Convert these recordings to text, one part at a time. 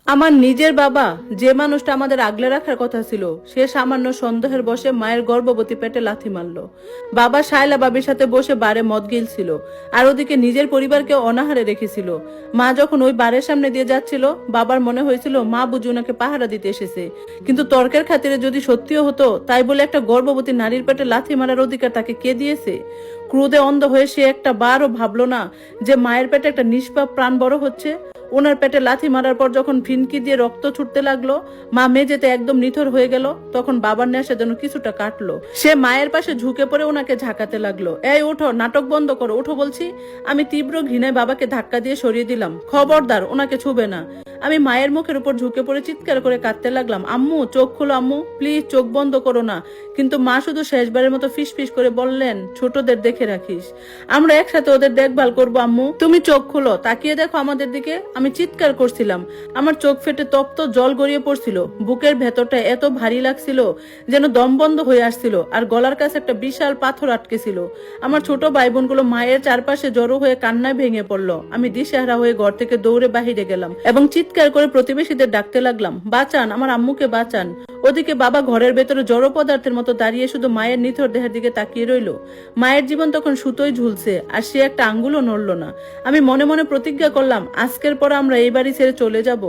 আমার নিজের বাবা, যে মানুষটা আমাদের আগলে রাখার কথা ছিল, সে সামান্য সন্দেহের বসে মায়ের গর্ভবতী পেটে লাথি মারলো। বাবা শায়লা বাবির সাথে বসে বারে মদ গিলছিল, আর ওদিকে নিজের পরিবারকে অনাহারে রেখেছিল। মা যখন ওই বারের সামনে দিয়ে যাচ্ছিল, বাবার মনে হয়েছিল মা বুঝি ওনাকে পাহারা দিতে এসেছে। কিন্তু তর্কের খাতিরে যদি সত্যিও হতো, তাই বলে একটা গর্ভবতী নারীর পেটে লাথি মারার অধিকার তাকে কে দিয়েছে? ক্রোধে অন্ধ হয়ে সে একটা বারও ভাবলো না যে মায়ের পেটে একটা নিষ্পাপ প্রাণ বড় হচ্ছে। ওনার পেটে লাথি মারার পর যখন ফিনকি দিয়ে রক্ত ছুটতে লাগলো, মা মেঝেতে একদম নিথর হয়ে গেল, তখন বাবার নেশা যেন কিছুটা কাটলো। সে মায়ের পাশে ঝুঁকে পড়ে ওনাকে ঝাঁকাতে লাগলো। এই ওঠো, নাটক বন্ধ করো, ওঠো বলছি। আমি তীব্র ঘৃণায় বাবাকে ধাক্কা দিয়ে সরিয়ে দিলাম। খবরদার, ওনাকে ছুবে না। আমি মায়ের মুখের উপর ঝুঁকে পড়ে চিৎকার করে কাঁদতে লাগলাম, আম্মু চোখ খোলো, আম্মু প্লিজ চোখ বন্ধ করো না। কিন্তু মা শুধু শেষবারের মতো ফিস ফিস করে বললেন, ছোটদের দেখে রাখিস, আমরা একসাথে ওদের দেখভাল করবো আম্মু, তুমি চোখ খোলো, তাকিয়ে দেখো আমাদের দিকে। আমি চিৎকার করছিলাম, আমার চোখ ফেটে তপ্ত জল গড়িয়ে পড়ছিল। বুকের ভেতরটা এত ভারী লাগছিল যেন দম বন্ধ হয়ে আসছিল, আর গলার কাছে একটা বিশাল পাথর আটকে ছিল। আমার ছোট ভাই বোনগুলো মায়ের চারপাশে জড়ো হয়ে কান্নায় ভেঙে পড়লো। আমি দিশেহারা হয়ে ঘর থেকে দৌড়ে বাহিরে গেলাম এবং চিৎকার করে প্রতিবেশীদের ডাকতে লাগলাম, বাঁচান, আমার আম্মুকে বাঁচান। ওদিকে বাবা ঘরের ভেতরে জড় পদার্থের মতো দাঁড়িয়ে শুধু মায়ের নিথর দেহের দিকে তাকিয়ে রইল। মায়ের জীবন তখন সুতোয় ঝুলছে, আর সে একটা আঙ্গুলও নড়ল না। আমি মনে মনে প্রতিজ্ঞা করলাম, আজকের পর আমরা এই বাড়ি ছেড়ে চলে যাব।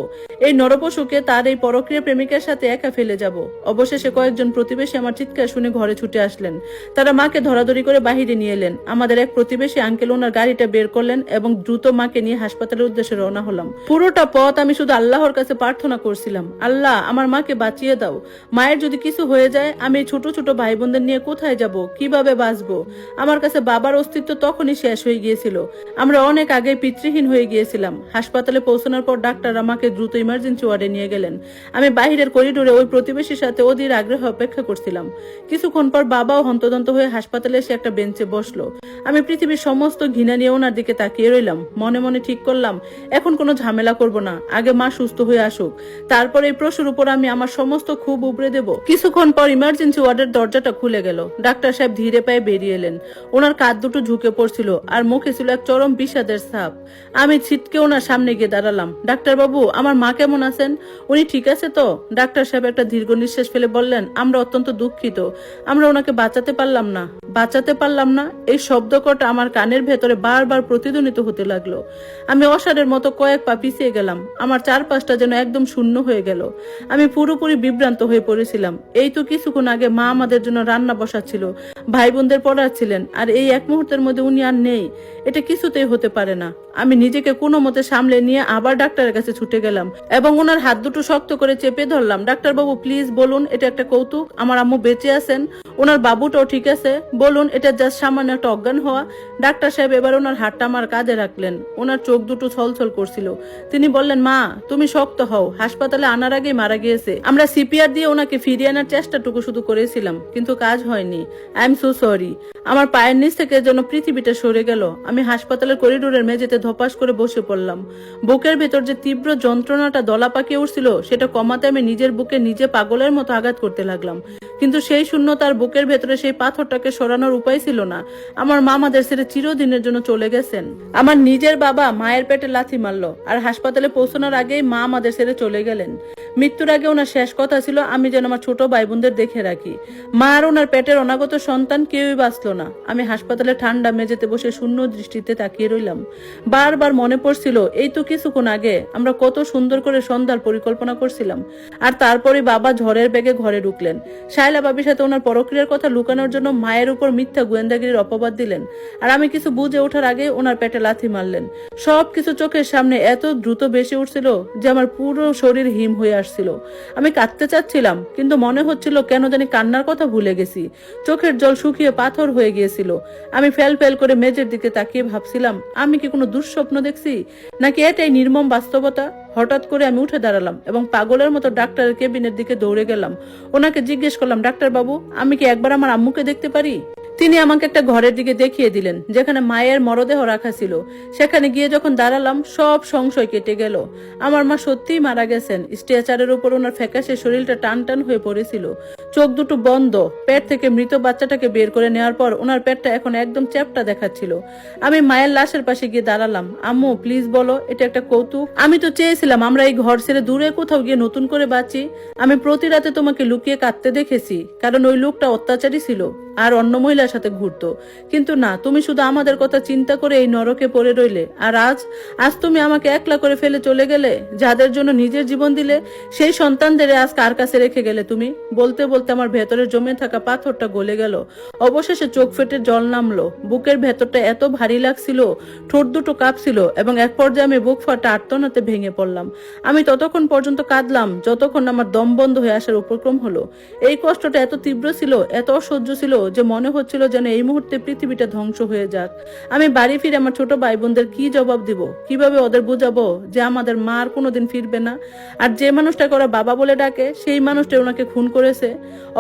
এই নরপশুকে তার এই পরক্রিয়া প্রেমিকের সাথে একা ফেলে যাব। অবশেষে কয়েকজন প্রতিবেশী আমার চিৎকার শুনে ঘরে ছুটে আসলেন। তারা মাকে ধরাধরি করে বাহিরে নিয়ে এলেন। আমাদের এক প্রতিবেশী আঙ্কেল ওনার গাড়িটা বের করলেন এবং দ্রুত মাকে নিয়ে হাসপাতালের উদ্দেশ্যে রওনা হলাম। পুরোটা পথ আমি শুধু আল্লাহর কাছে প্রার্থনা করছিলাম, আল্লাহ আমার মাকে বাঁচিয়ে দাও। মায়ের যদি কিছু হয়ে যায়, আমি এই ছোট ছোট ভাই বোনদের নিয়ে কোথায় যাব, কিভাবে বাঁচবো? আমার কাছে বাবার অস্তিত্ব তখনই শেষ হয়ে গিয়েছিল। আমরা অনেক আগে পিতৃহীন হয়ে গিয়েছিলাম। হাসপাতালে পৌঁছানোর পর ডাক্তার আমাকে দ্রুত ইমার্জেন্সি ওয়ার্ডে নিয়ে গেলেন। আমি বাহিরের করিডোরে ওই প্রতিবেশীর সাথে অধীর আগ্রহ অপেক্ষা করছিলাম। কিছুক্ষণ পর বাবাও হন্তদন্ত হয়ে হাসপাতালে এসে একটা বেঞ্চে বসলো। আমি পৃথিবীর সমস্ত ঘৃণা নিয়ে ওনার দিকে তাকিয়ে রইলাম। মনে মনে ঠিক করলাম, এখন কোনো ঝামেলা করব না, আগে মা সুস্থ হয়ে আসুক, তারপর এই প্রসূর উপর আমি আমার সমস্ত খুব উপড়ে দেব। কিছুক্ষণ পর ইমার্জেন্সি ওয়ার্ডের দরজাটা খুলে গেল। ডাক্তার সাহেব ধীরে পায়ে বেরিয়ে এলেন। ওনার কাঁধ দুটো ঝুঁকে পড়ছিল, আর মুখে ছিল এক চরম বিষাদের ছাপ। আমি ছিটকে ওনার সামনে গিয়ে দাঁড়ালাম। ডাক্তার বাবু, আমার মা কেমন আছেন? উনি ঠিক আছে তো? ডাক্তার সাহেব একটা দীর্ঘ নিঃশ্বাস ফেলে বললেন, আমরা অত্যন্ত দুঃখিত, আমরা ওনাকে বাঁচাতে পারলাম না। বাঁচাতে পারলাম না, এই শব্দ কটা আমার কানের ভেতরে বারবার প্রতিধ্বনিত হতে লাগলো। আমি অসাড়ের মতো কয়েক পা পিছিয়ে গেলাম। আমার চারপাশটা যেন একদম শূন্য হয়ে গেল। আমি পুরোপুরি বিভ্রান্ত হয়ে পড়েছিলাম। এই তো কিছুক্ষণ আগে মা আমাদের জন্য রান্না বসাচ্ছিল, ভাই বোনদের পড়াচ্ছিলেন, আর এই এক মুহূর্তের মধ্যে উনি আর নেই। এটা কিছুতেই হতে পারে না। আমি নিজেকে কোনো মতে সামলে নিয়ে আবার ডাক্তারের কাছে ছুটে গেলাম এবং ওনার হাত দুটো শক্ত করে চেপে ধরলাম। ডাক্তার বাবু প্লিজ বলুন, এটা একটা কৌতুক, আমার আম্মু বেঁচে আছেন, ওনার বাবুটাও ঠিক আছে, বলুন এটা জাস্ট সামান্য একটা অজ্ঞান হওয়া। ডাক্তার সাহেব এবার ওনার হাতটা আমার কাঁধে রাখলেন। ওনার চোখ দুটো ছলছল করছিল। তিনি বললেন, মা তুমি শক্ত হও, হাসপাতালে আনার আগেই মারা গিয়েছে। আমরা সিপিআর দিয়ে ওনাকে ফিরিয়ে আনার চেষ্টাটুকু শুধু করেছিলাম, কিন্তু কাজ হয়নি। I am so sorry. আমার পায়ের নিচ থেকে যেন পৃথিবীটা সরে গেল। আমি হাসপাতালের করিডোরের মেঝেতে ধপাস করে বসে পড়লাম। বুকের ভেতর যে তীব্র যন্ত্রণাটা দলা পাকিয়ে উঠছিল, সেটা কমাতে আমি নিজের বুকে নিজে পাগলের মতো আঘাত করতে লাগলাম। কিন্তু সেই শূন্যতার বুকের ভেতরে সেই পাথরটাকে সরানোর উপায় ছিল না। আমার মা আমাদের ছেড়ে চিরদিনের জন্য চলে গেছেন। আমার নিজের বাবা মায়ের পেটে লাথি মারলো, আর হাসপাতালে পৌঁছানোর আগেই মা আমাদের ছেড়ে চলে গেলেন। মৃত্যুর আগে ওনার শেষ কথা ছিল, আমি যেন আমার ছোট ভাই বোনদের দেখে রাখি। মা আর ওনার পেটের অনাগত সন্তান কেউই বাঁচল না। আমি হাসপাতালে ঠান্ডা মেঝেতে বসে শূন্য দৃষ্টিতে তাকিয়ে রইলাম। বারবার মনে পড়ছিল, এই তো কিছুক্ষণ আগে আমরা কত সুন্দর করে সন্ধ্যার পরিকল্পনা করছিলাম, আর তারপরে বাবা ঝড়ের বেগে ঘরে ঢুকলেন। শায়লা বাবির সাথে ওনার পরক্রিয়ার কথা লুকানোর জন্য মায়ের উপর মিথ্যা গোয়েন্দাগিরির অপবাদ দিলেন, আর আমি কিছু বুঝে ওঠার আগে ওনার পেটে লাথি মারলেন। সবকিছু চোখের সামনে এত দ্রুত বেশি উঠছিল যে আমার পুরো শরীর হিম হয়ে আসছিল। আমি কাঁদতে চাচ্ছিলাম, কিন্তু মনে হচ্ছিল কেন জানি কান্নার কথা ভুলে গেছি। চোখের জল শুকিয়ে পাথর হয়ে গিয়েছিল। আমি ফেল ফেল করে মেঝের দিকে তাকিয়ে ভাবছিলাম, আমি কি কোনো দুঃস্বপ্ন দেখছি, নাকি এটাই নির্মম বাস্তবতা? হঠাৎ করে আমি উঠে দাঁড়ালাম এবং পাগলের মতো ডাক্তারের কেবিনের দিকে দৌড়ে গেলাম। ওনাকে জিজ্ঞেস করলাম, ডাক্তার বাবু আমি কি একবার আমার আম্মুকে দেখতে পারি? তিনি আমাকে একটা ঘরের দিকে দেখিয়ে দিলেন, যেখানে মায়ের মরদেহ রাখা ছিল। সেখানে গিয়ে যখন দাঁড়ালাম, সব সংশয় কেটে গেল। আমার মা সত্যিই মারা গেছেন। স্ট্রেচারের উপর ওনার ফ্যাকাশে শরীরটা টান টান হয়ে পড়েছিল। চোখ দুটো বন্ধ। পেট থেকে মৃত বাচ্চাটাকে বের করে নেওয়ার পর ওনার পেটটা এখন একদম চ্যাপ্টা দেখাচ্ছিল। আমি মায়ের লাশের পাশে গিয়ে দাঁড়ালাম। আম্মু প্লিজ বলো, এটা একটা কৌতুক? আমি তো চেয়েছিলাম আমরা এই ঘর ছেড়ে দূরে কোথাও গিয়ে নতুন করে বাঁচি। আমি প্রতি রাতে তোমাকে লুকিয়ে কাঁদতে দেখেছি, কারণ ওই লোকটা অত্যাচারী ছিল আর অন্য মহিলার সাথে ঘুরতো। কিন্তু না, তুমি শুধু আমাদের কথা চিন্তা করে এই নরকে পড়ে রইলে। আর আজ আজ তুমি আমাকে একলা করে ফেলে চলে গেলে। যাদের জন্য নিজের জীবন দিলে সেই সন্তানদের আজ কার কাছে রেখে গেলে তুমি? বলতে বলতে আমার ভেতরে জমে থাকা পাথরটা গলে গেল। অবশেষে চোখ ফেটে জল নামলো। বুকের ভেতরটা এত ভারী লাগছিল, ঠোঁট দুটো কাঁপছিল এবং এক পর্যায়ে আমি বুক ফাটা আর্তনাতে ভেঙে পড়লাম। আমি ততক্ষণ পর্যন্ত কাঁদলাম যতক্ষণ আমার দম বন্ধ হয়ে আসার উপক্রম হলো। এই কষ্টটা এত তীব্র ছিল, এত অসহ্য ছিল যে মনে হচ্ছিল যেন এই মুহূর্তে পৃথিবীটা ধ্বংস হয়ে যাক। আমি বাড়ি ফিরে আমার ছোট ভাই বোনদের কি জবাব দিব, কিভাবে ওদের বুঝাবো যে আমাদের মা আর কোনোদিন ফিরবে না, আর যে মানুষটাকে ওরা বাবা বলে ডাকে সেই মানুষটা ওনাকে খুন করেছে।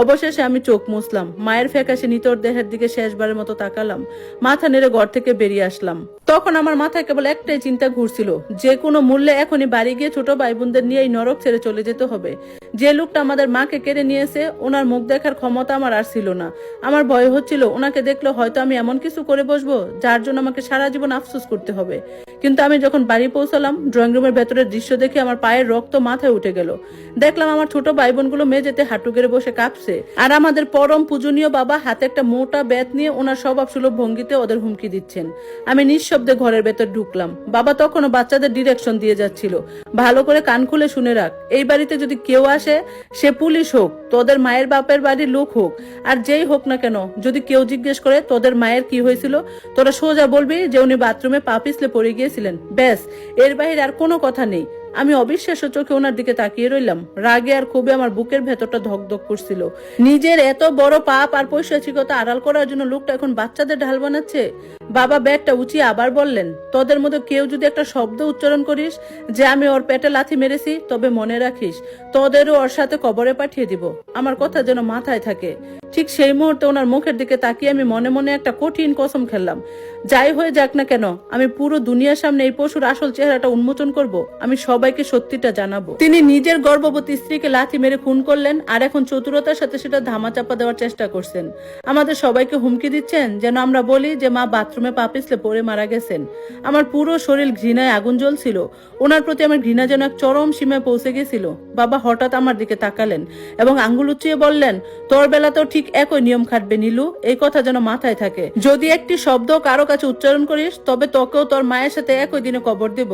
অবশেষে আমি চোখ মুছলাম, মায়ের ফ্যাকাশে নিতর দেহের দিকে শেষবারের মতো তাকালাম, মাথা নেড়ে ঘর থেকে বেরিয়ে আসলাম। তখন আমার মাথায় কেবল একটাই চিন্তা ঘুরছিল, যে কোনো মূল্যে এখনই বাড়ি গিয়ে ছোট ভাই বোনদের নিয়ে এই নরক ছেড়ে চলে যেতে হবে। যে লোকটা আমাদের মাকে কেড়ে নিয়েছে ওনার মুখ দেখার ক্ষমতা আমার আর ছিল না। আমার ভয় হচ্ছিল ওনাকে দেখলে হয়তো আমি এমন কিছু করে বসবো যার জন্য আমাকে সারা জীবন আফসোস করতে হবে। কিন্তু আমি যখন বাড়ি পৌঁছালাম, ড্রয়িং রুমের ভেতরের দৃশ্য দেখে আমার পায়ের রক্ত মাথায় উঠে গেল। দেখলাম আমার ছোট ভাই বোনগুলো মেঝেতে হাঁটু গেড়ে বসে কাঁপছে, আর আমাদের পরম পূজনীয় বাবা হাতে একটা মোটা ব্যাট নিয়ে ওনার স্বভাব সুলভ ভঙ্গিতে ওদের হুমকি দিচ্ছেন। আমি নিঃশব্দে ঘরের ভেতর ঢুকলাম। বাবা তখনও বাচ্চাদের ডিরেকশন দিয়ে যাচ্ছিল, ভালো করে কান খুলে শুনে রাখ, এই বাড়িতে যদি কেউ আসে, সে পুলিশ হোক, তোদের মায়ের বাপের বাড়ির লোক হোক, আর যেই হোক না কেন, যদি কেউ জিজ্ঞেস করে তোদের মায়ের কি হয়েছিল, তোরা সোজা বলবি যে উনি বাথরুমে পা পিছলে পড়ে গিয়েছিলেন। ব্যাস, এর বাইরে আর কোনো কথা নেই। আমি অবিশ্বাস্য চোখে ওনার দিকে তাকিয়ে রইলাম। রাগে আর ক্ষোভে আমার বুকের ভেতরটা ধকধক করছিল। নিজের এত বড় পাপ আর পৈশাচিকতা আড়াল করার জন্য লোকটা এখন বাচ্চাদের ঢাল বানাচ্ছে। বাবা ব্যাগটা উঁচিয়ে আবার বললেন, তোদের মধ্যে কেউ যদি একটা শব্দ উচ্চারণ করিস যে আমি ওর পেটে লাথি মেরেছি, তবে মনে রাখিস তোদেরও ওর সাথে কবরে পাঠিয়ে দিব। আমার কথা যেন মাথায় থাকে। ঠিক সেই মুহূর্তে ওনার মুখের দিকে তাকিয়ে আমি মনে মনে একটা কঠিন কসম খেললাম, যাই হয়ে যাক না কেন আমি পুরো দুনিয়ার সামনে এই পশুর আসল চেহারাটা উন্মোচন করব। আমি সবাইকে সত্যিটা জানাবো। তিনি নিজের গর্ভবতী স্ত্রীকে লাথি মেরে খুন করলেন, আর এখন চতুরতার সাথে সেটা ধামাচাপা দেওয়ার চেষ্টা করছেন। আমাদের সবাইকে হুমকি দিচ্ছেন যেন আমরা বলি যে মা বাথরুমে পা পিছলে পড়ে মারা গেছেন। আমার পুরো শরীর ঘৃণায় আগুন জ্বলছিল। ওনার প্রতি আমার ঘৃণা যেন এক চরম সীমায় পৌঁছে গেছিল। বাবা হঠাৎ আমার দিকে তাকালেন এবং আঙ্গুল উঁচিয়ে বললেন, তোর বেলাতেও ঠিক একই নিয়ম খাটবে নীলু, এই কথা যেন মাথায় থাকে। যদি একটি শব্দ কারো কাছে উচ্চারণ করিস, তবে তোকেও তোর মায়ের সাথে একই দিনে কবর দেব।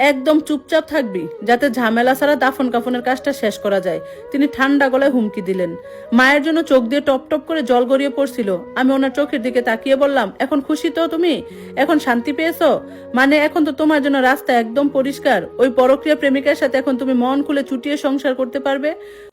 একদম চুপচাপ থাকবি, যাতে ঝামেলা ছাড়া দাফন কাফনের কাজটা শেষ করা যায়। তিনি ঠান্ডা গলায় হুমকি দিলেন। মায়ের জন্য চোখ দিয়ে টপ টপ করে জল গড়িয়ে পড়ছিল। আমি ওনার চোখের দিকে তাকিয়ে বললাম, এখন খুশি তো তুমি? এখন শান্তি পেয়েছো? মানে এখন তো তোমার জন্য রাস্তা একদম পরিষ্কার। ওই পরক্রিয়া প্রেমিকার সাথে এখন তুমি মন খুলে চুটিয়ে সংসার করতে পারবে।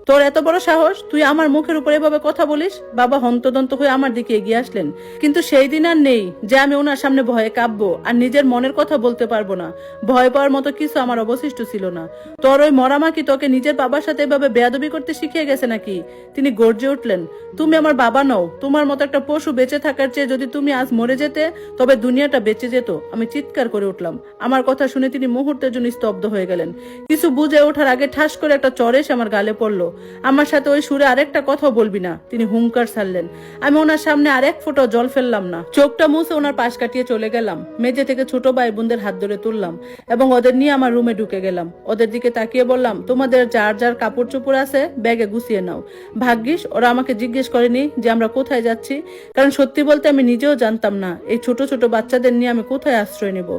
তোর এত বড় সাহস, তুই আমার মুখের উপর এভাবে কথা বলিস? বাবা হন্তদন্ত হয়ে আমার দিকে এগিয়ে আসলেন। কিন্তু সেই দিন আর নেই যে আমি ওনার সামনে ভয়ে কাঁপবো আর নিজের মনের কথা বলতে পারবো না। ভয় পাওয়ার মতো কিছু আমার অবশিষ্ট ছিল না। তোর ওই মরামা কি তোকে নিজের বাবার সাথে এভাবে বেয়াদবি করতে শিখিয়ে গেছে নাকি? তিনি গর্জে উঠলেন, তুমি আমার বাবা নও। তোমার মতো একটা পশু বেঁচে থাকার চেয়ে যদি তুমি আজ মরে যেতে, তবে দুনিয়াটা বেঁচে যেত। আমি চিৎকার করে উঠলাম। আমার কথা শুনে তিনি মুহূর্তের জন্য স্তব্ধ হয়ে গেলেন। কিছু বুঝে ওঠার আগে ঠাস করে একটা চড় এসে আমার গালে পড়লো। আমার সাথে ওই সুরে আরেকটা কথাও বলবি না, তিনি হুঙ্কার ছাড়লেন। আমি ওনার সামনে আরেক ফোঁটাও জল ফেললাম না। চোখটা মুছে ওনার পাশ কাটিয়ে চলে গেলাম। মেঝে থেকে ছোট ভাই বোনদের হাত ধরে তুললাম এবং ওদের নিয়ে আমার রুমে ঢুকে গেলাম। ওদের দিকে তাকিয়ে বললাম, তোমাদের যার যার কাপড় চোপড় আছে ব্যাগে গুছিয়ে নাও। ভাগ্যিস ওরা আমাকে জিজ্ঞেস করেনি যে আমরা কোথায় যাচ্ছি, কারণ সত্যি বলতে আমি নিজেও জানতাম না এই ছোট ছোট বাচ্চাদের নিয়ে আমি কোথায় আশ্রয় নেব।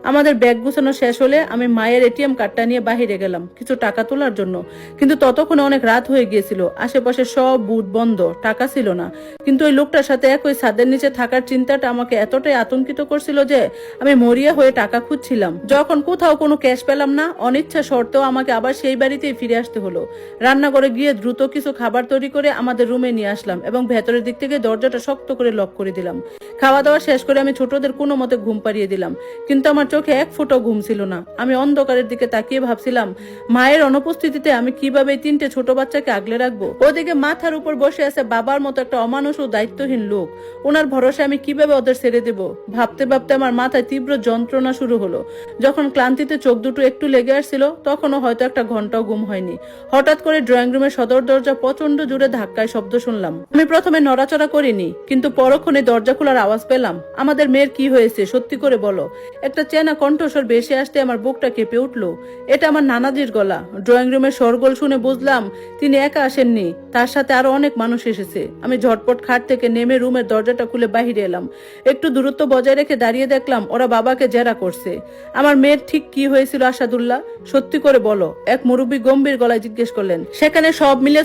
আমাদের ব্যাগ গুছানো শেষ হলে আমি মায়ের এটিএম কার্ডটা নিয়ে বাহিরে গেলাম কিছু টাকা তোলার জন্য। কিন্তু ততক্ষণে অনেক রাত হয়ে গিয়েছিল। আশেপাশে সব বুথ বন্ধ, টাকা ছিল না। কিন্তু ওই লোকটার সাথে একই ছাদের নিচে থাকার চিন্তাটা আমাকে এতটাই আতঙ্কিত করছিল যে আমি মরিয়া হয়ে টাকা খুঁজছিলাম। যখন কোথাও কোনো ক্যাশ পেলাম না, অনিচ্ছা সত্ত্বেও আমাকে আবার সেই বাড়িতেই ফিরে আসতে হলো। রান্নাঘরে গিয়ে দ্রুত কিছু খাবার তৈরি করে আমাদের রুমে নিয়ে আসলাম এবং ভেতরের দিক থেকে দরজাটা শক্ত করে লক করে দিলাম। খাওয়া দাওয়া শেষ করে আমি ছোটদের কোনো মতে ঘুম পাড়িয়ে দিলাম, কিন্তু আমার চোখে এক ফোঁটাও ঘুম ছিল না। আমি অন্ধকারের দিকে তাকিয়ে ভাবছিলাম মায়ের অনুপস্থিতিতে আমি কিভাবে এই 3টে ছোট বাচ্চাকে আগলে রাখবো। ওদিকে মাথার উপর বসে আছে বাবার মতো একটা অমানুষ ও দায়িত্বহীন লোক। ওনার ভরসা আমি কিভাবে ওদের ছেড়ে দেব। ভাবতে ভাবতে আমার মাথায় তীব্র যন্ত্রণা শুরু হলো। যখন ক্লান্তিতে চোখ দুটো একটু লেগে আসছিল, তখনও হয়তো একটা ঘন্টাও ঘুম হয়নি। হঠাৎ করে ড্রয়িং রুমের সদর দরজা প্রচন্ড জোরে ধাক্কায় শব্দ শুনলাম। আমি প্রথমে নড়াচড়া করিনি, কিন্তু পরক্ষণে দরজা খোলার আওয়াজ পেলাম। আমাদের মেয়ের কি হয়েছে, সত্যি করে বলো। একটা চেনা কণ্ঠস্বর ভেসে আসতে আমার বুকটা কেঁপে উঠলো। এটা আমার নানাজির গলা। ড্রয়িং রুমের শোরগোল শুনে বুঝলাম তিনি একা আসেননি, তার সাথে আরো অনেক মানুষ এসেছে। আমি ঝটপট খাট থেকে নেমে রুমের দরজাটা খুলে বাহিরে এলাম। একটু দূরত্ব বজায় রেখে দাঁড়িয়ে দেখলাম ওরা বাবাকে জেরা করছে। আমার মেয়ের ঠিক কি হয়েছিল আসাদুল্লাহ, সত্যি করে বলো, এক মুরব্বী গম্ভীর গলায় জিজ্ঞেস করলেন। সেখানে সব মিলে